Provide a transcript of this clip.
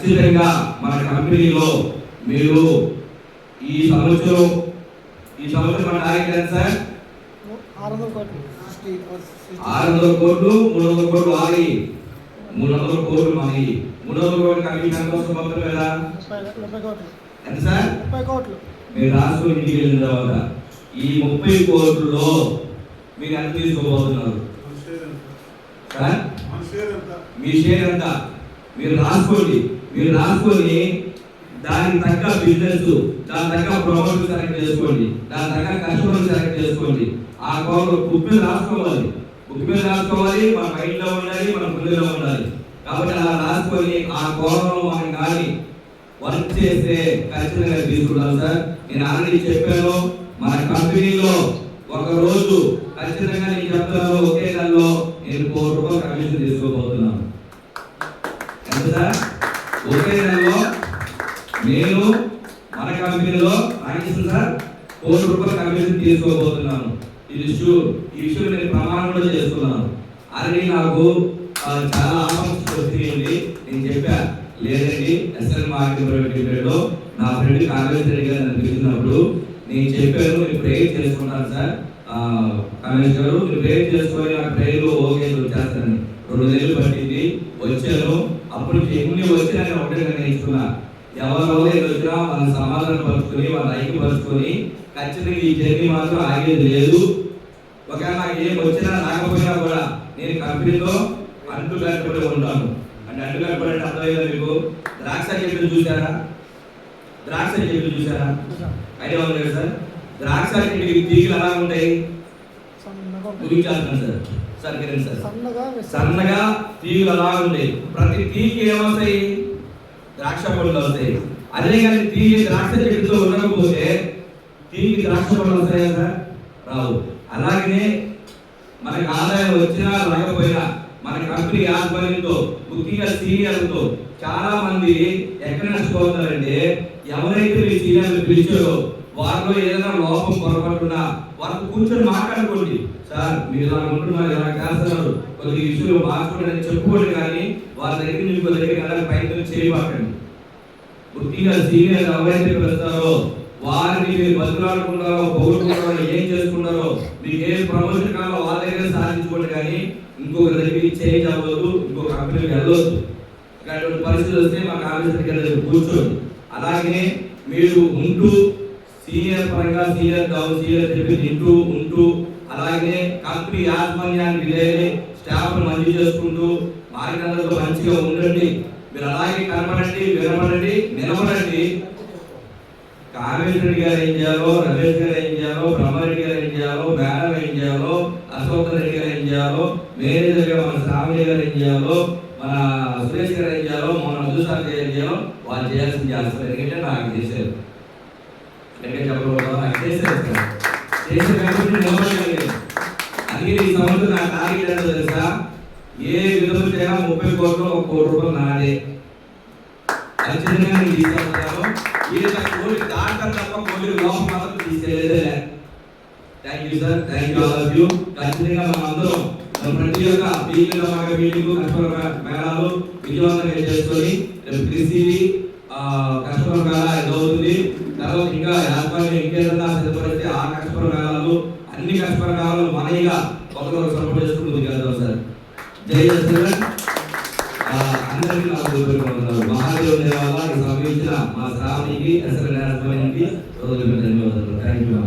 ఖచ్చితంగా మన కంపెనీలో మీరు ఈ సంవత్సరం మన టార్గెట్ ఎంత సార్? 600 కోట్లు 300 కోట్లు ఆగి 300 కోట్లు మనకి 300 కోట్లు కమిషన్ కోసం మొత్తం కదా ఎంత సార్? 30 కోట్లు. మీరు రాష్ట్రం ఇంటికి వెళ్ళిన తర్వాత ఈ 30 కోట్లలో మీరు ఎంత తీసుకోబోతున్నారు సార్? మీ షేర్ ఎంత మీరు రాసుకోండి. దానికి తగ్గ బిజినెస్, దాని తగ్గ ప్రమోషన్ సెలెక్ట్ చేసుకోండి, దాని తగ్గ కస్టమర్ సెలెక్ట్ చేసుకోండి. ఆ కోరు బుక్ మీద రాసుకోవాలి, మన మైండ్లో ఉండాలి, మన ముందులో ఉండాలి. కాబట్టి అలా రాసుకొని ఆ కోరంలో మనం కానీ వర్క్ చేస్తే ఖచ్చితంగా తీసుకుంటాం సార్. నేను ఆల్రెడీ చెప్పాను, మన కంపెనీలో ఒక రోజు ఖచ్చితంగా నేను చెప్తాను, ఒకే నెలలో నేను 1 కోటి రూపాయలు కమిషన్ తీసుకోబోతున్నాను. ఎంత సార్? ఒకే నెలలో నేను మన కంపెనీలో రాకేష్ సార్ 1 కోటి రూపాయల కమిషన్ తీసుకోబోతున్నాను. ఇది షూర్. ఈ విషయం నేను ప్రమాణం కూడా చేస్తున్నాను. ఆల్రెడీ నాకు చాలా ఆకాంక్షలు వచ్చినాయండి. నేను చెప్పా, లేదండి ఎస్ఎల్ మార్కెట్ ప్రైవేట్ లిమిటెడ్లో నా ఫ్రెండ్ కాంగ్రెస్ రెడ్డి గారు నన్ను పిలిచినప్పుడు నేను చెప్పాను, నేను ప్రేయర్ చేసుకుంటాను సార్. కాంగ్రెస్ గారు మీరు ప్రేయర్ చేసుకొని నాకు ప్రేయర్లో ఓకే వచ్చేస్తాను. 2 నెలలు పట్టింది, వచ్చాను. అప్పుడు ఎన్ని వచ్చినా నేను ఒకటే నిర్ణయించుకున్నా, ఎవరో వచ్చినా వాళ్ళని సమాధానం పరుచుకొని వాళ్ళని ఐక్యపరుచుకొని ఖచ్చితంగా ఈ జర్నీ మాత్రం ఆగేది లేదు. ఒకవేళ నాకు ఏం వచ్చినా రాకపోయినా కూడా నేను కంపెనీలో అంటుకట్టుబడి ఉంటాను. అంటే అంటుకట్టుబడి అంటే అర్థమైందా మీకు? ద్రాక్ష చెట్లు చూసారా? ఐడియా ఉంది కదా సార్? ద్రాక్ష చెట్టుకి తీగలు ఎలా ఉంటాయి? సార్ కిరణ్ సార్, సన్నగా తీగలు అలా ఉంటాయి. ప్రతి తీగకి ఏమవుతాయి? ద్రాక్ష పళ్ళు వస్తాయి. అదే కానీ తీగ ద్రాక్ష చెట్టుతో ఉండకపోతే తీగకి ద్రాక్ష పళ్ళు వస్తాయా సార్? రావు. అలాగే మనకి ఆదాయం వచ్చినా రాకపోయినా మన కంపెనీ యాజమాన్యంతో, ముఖ్యంగా సీనియర్లతో చాలా మంది ఎక్కడ నష్టపోతున్నారంటే, ఎవరైతే మీ సీనియర్లు పిలిచారో వారిలో ఏదైనా లోపం పొరపడుతున్నా వారికి కూర్చొని మాట్లాడుకోండి. సార్ మీరు ఇలా ఉంటున్నారు, ఇలా చేస్తున్నారు, కొద్ది విషయంలో మార్చుకోండి అని చెప్పుకోండి. కానీ వాళ్ళ దగ్గర నుంచి కొద్ది దగ్గర వెళ్ళాలని ప్రయత్నం చేయబాకండి. ముఖ్యంగా సీనియర్ ఎవరైతే పిలుస్తారో వారిని మీరు బతులాడుకుంటారో, పొగుడుకుంటారో, ఏం చేసుకుంటారో, మీకు ఏ ప్రమోషన్ కావాలో వాళ్ళ దగ్గర సాధించుకోండి. కానీ ఇంకొక దగ్గరికి చేంజ్ అవ్వదు, ఇంకొక కంపెనీకి వెళ్ళొద్దు. అటువంటి పరిస్థితులు వస్తే మా కాంగ్రెస్ దగ్గర కూర్చోండి. అలాగే మీరు ఉంటూ సీనియర్ పరంగా సీనియర్ చెప్పి ఉంటూ అలాగే కంపెనీ యాజమాన్యాన్ని స్టాఫ్ మంచి చేసుకుంటూ మార్గంలో మంచిగా ఉండండి. మీరు అలాగే కనపడండి, వినపడండి, నిలబడండి. కాంగ్రెస్ రెడ్డి గారు ఏం చేయాలో, రమేష్ గారు ఏం చేయాలో, బ్రహ్మారెడ్డి గారు ఏం చేయాలో, మేడం ఏం చేయాలో, అశోక్ రెడ్డి గారు ఏం చేయాలో, మేనేజర్ గా మన శ్రావణి గారు ఏం చేయాలో, మన సురేష్ గారు ఏం చేయాలో, మన మధుసార్ ఏం చేయాలో వాళ్ళు చేయాల్సింది చేస్తారు. ఎందుకంటే నాకు చేశారు, చెప్పకూడదు, నాకు చేశారు కాబట్టి నిలబడలేదు. అందుకే ఈ సంవత్సరం నా టార్గెట్ ఏంటో తెలుసా? ఏ విధంగా చేయడం 30 కోట్లు 1 కోటి రూపాయలు నాదే. ఖచ్చితంగా నేను తీసుకెళ్తాను. కోటి దాటాను తప్ప కోటి లోపం మాత్రం తీసుకెళ్ళేదే. Thank you sir, thank you all of you. ఖచ్చితంగా మనం అందరం ప్రతి ఒక్క మీటింగ్ కస్టమర్ మేళాలు విజయవంతంగా చేసుకొని కృషి కస్టమర్ మేళ ఎదుగుతుంది. తర్వాత ఇంకా యాజమాన్యం ఇంకేదన్నా సిద్ధపడితే ఆ కస్టమర్ మేళాలు, అన్ని కస్టమర్ మేళాలు మనగా ఒకరు సపోర్ట్ చేసుకుంటూ ముందుకెళ్తాం సార్. జై జగన్. అందరికీ నాకు మహాదేవుని దేవాల సమయించిన మా శ్రావణికి, ఎస్ఎల్ యాజమాన్యానికి ధన్యవాదాలు. Thank you.